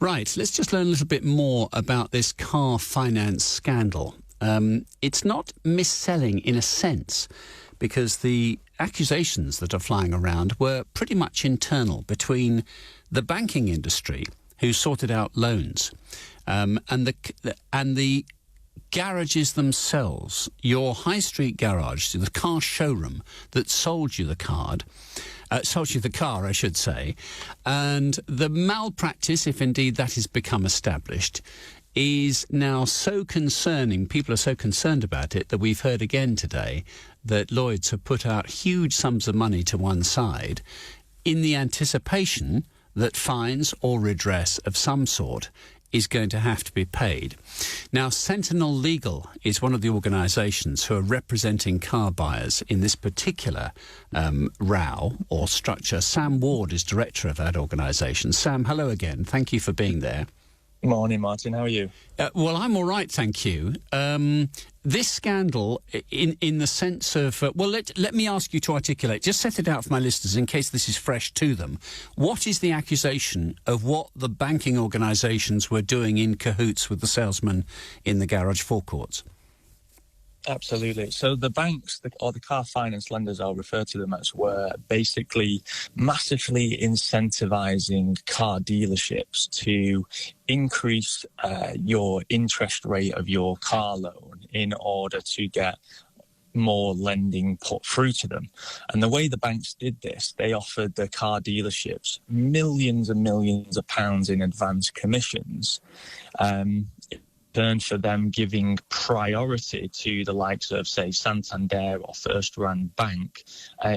Right, let's just learn a little bit more about this car finance scandal. It's not mis-selling in a sense, because the accusations that are flying around were pretty much internal between the banking industry, who sorted out loans, and the garages themselves. Your high street garage, the car showroom that sold you the car, I should say, and the malpractice, if indeed that has become established, is now so concerning. People are so concerned about it that we've heard again today that Lloyds have put out huge sums of money to one side in the anticipation that fines or redress of some sort is going to have to be paid. Now, Sentinel Legal is one of the organisations who are representing car buyers in this particular row or structure. Sam Ward is director of that organisation. Sam, hello again. Thank you for being there. Morning, Martin. How are you? Well, I'm all right, thank you. This scandal, in the sense of... let me ask you to articulate, just set it out for my listeners in case this is fresh to them. What is the accusation of what the banking organisations were doing in cahoots with the salesman in the garage forecourts? Absolutely. So the banks, or the car finance lenders, I'll refer to them as, were basically massively incentivizing car dealerships to increase your interest rate of your car loan in order to get more lending put through to them. And the way the banks did this, they offered the car dealerships millions and millions of pounds in advance commissions, for them giving priority to the likes of, say, Santander or First Rand Bank,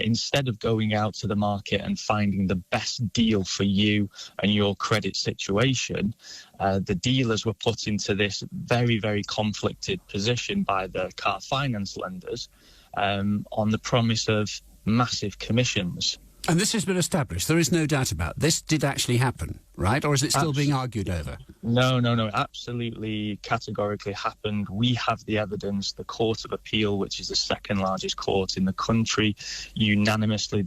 instead of going out to the market and finding the best deal for you and your credit situation. The dealers were put into this very, very conflicted position by the car finance lenders on the promise of massive commissions. And this has been established. There is no doubt about it. This did actually happen, right? Or is it still being argued over? No. Absolutely, categorically happened. We have the evidence. The Court of Appeal, which is the second largest court in the country, unanimously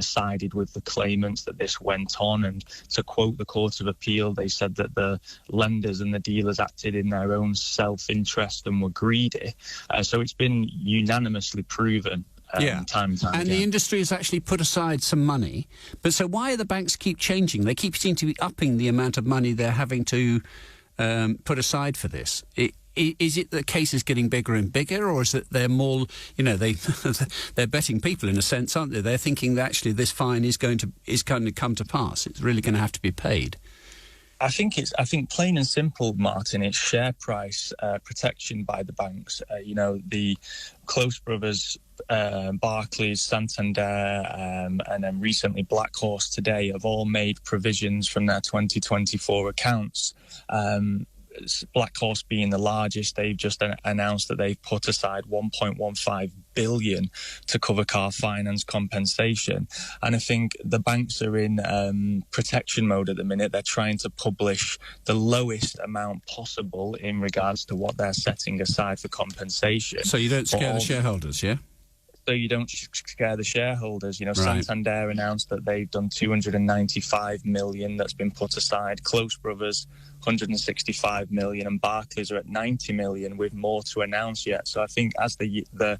sided with the claimants that this went on. And to quote the Court of Appeal, they said that the lenders and the dealers acted in their own self-interest and were greedy. So it's been unanimously proven. Time and again. The industry has actually put aside some money. But so why do the banks keep changing? They seem to be upping the amount of money they're having to put aside for this. Is it the case is getting bigger and bigger, or is it they're more, they're betting people in a sense, aren't they? They're thinking that actually this fine is going to come to pass. It's really going to have to be paid. I think plain and simple, Martin, it's share price protection by the banks. The Close Brothers, Barclays, Santander, and then recently Blackhorse today have all made provisions from their 2024 accounts. Blackhorse being the largest, they've just announced that they've put aside 1.15 billion to cover car finance compensation. And I think the banks are in protection mode at the minute. They're trying to publish the lowest amount possible in regards to what they're setting aside for compensation. So you don't scare the shareholders, yeah? So you don't scare the shareholders. Right. Santander announced that they've done 295 million that's been put aside. Close Brothers, 165 million, and Barclays are at 90 million with more to announce yet. So I think as the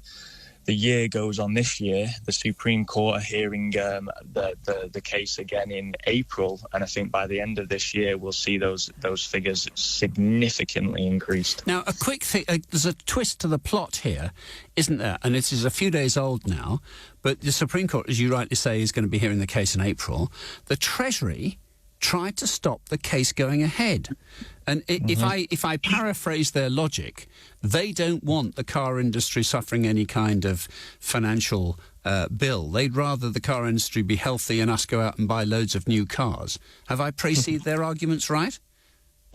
year goes on this year, the Supreme Court are hearing the case again in April, and I think by the end of this year we'll see those figures significantly increased. Now, a quick thing, there's a twist to the plot here, isn't there? And it is a few days old now, but the Supreme Court, as you rightly say, is going to be hearing the case in April. The Treasury tried to stop the case going ahead. And if I paraphrase their logic, they don't want the car industry suffering any kind of financial bill. They'd rather the car industry be healthy and us go out and buy loads of new cars. Have I perceived their arguments right?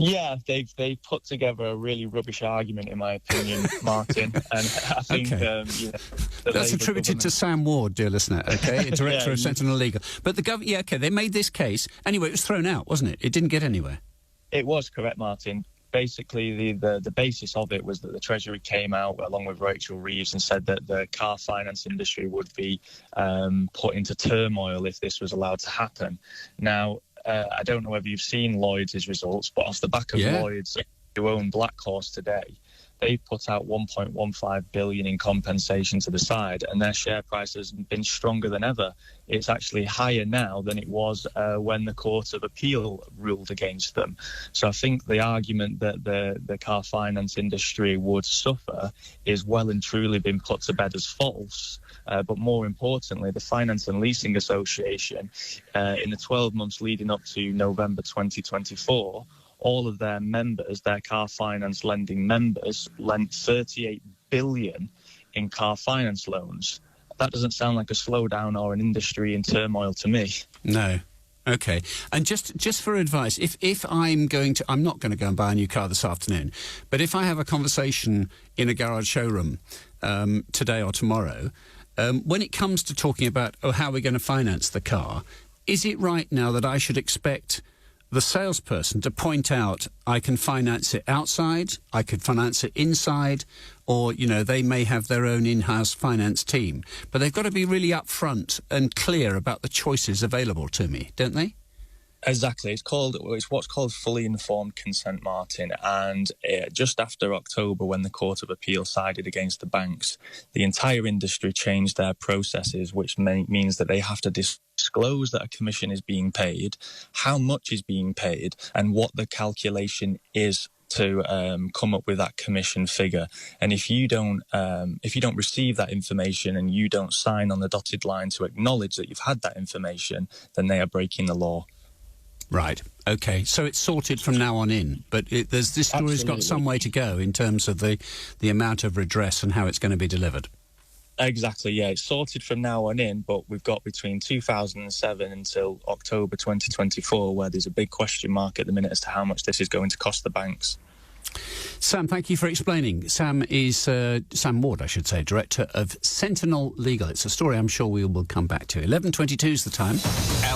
Yeah, they put together a really rubbish argument, in my opinion, Martin. And I think that's attributed to Sam Ward, dear listener. Okay, director of Sentinel Legal. But the government, they made this case anyway. It was thrown out, wasn't it? It didn't get anywhere. It was correct, Martin. Basically, the basis of it was that the Treasury came out along with Rachel Reeves and said that the car finance industry would be put into turmoil if this was allowed to happen. Now, I don't know whether you've seen Lloyds' results, but off the back of Lloyds, who own Blackhorse today, they put out 1.15 billion in compensation to the side, and their share price has been stronger than ever. It's actually higher now than it was when the Court of Appeal ruled against them. So I think the argument that the car finance industry would suffer is well and truly been put to bed as false. But more importantly, the Finance and Leasing Association, in the 12 months leading up to November 2024, all of their members, their car finance lending members, lent 38 billion in car finance loans. That doesn't sound like a slowdown or an industry in turmoil to me. No. Okay. And just for advice, if I'm not going to go and buy a new car this afternoon, but if I have a conversation in a garage showroom today or tomorrow, when it comes to talking about how we're going to finance the car, is it right now that I should expect the salesperson to point out, I can finance it outside, I could finance it inside, or, they may have their own in-house finance team. But they've got to be really upfront and clear about the choices available to me, don't they? Exactly. It's what's called fully informed consent, Martin. And just after October, when the Court of Appeal sided against the banks, the entire industry changed their processes, which means that they have to disclose that a commission is being paid, how much is being paid, and what the calculation is to come up with that commission figure. And if you don't receive that information and you don't sign on the dotted line to acknowledge that you've had that information, then they are breaking the law. Right. Okay. So it's sorted from now on in, but this story's got some way to go in terms of the amount of redress and how it's going to be delivered. Exactly. Yeah, it's sorted from now on in, but we've got between 2007 until October 2024, where there's a big question mark at the minute as to how much this is going to cost the banks. Sam, thank you for explaining. Sam is Sam Ward, I should say, Director of Sentinel Legal. It's a story I'm sure we will come back to. 11:22 is the time.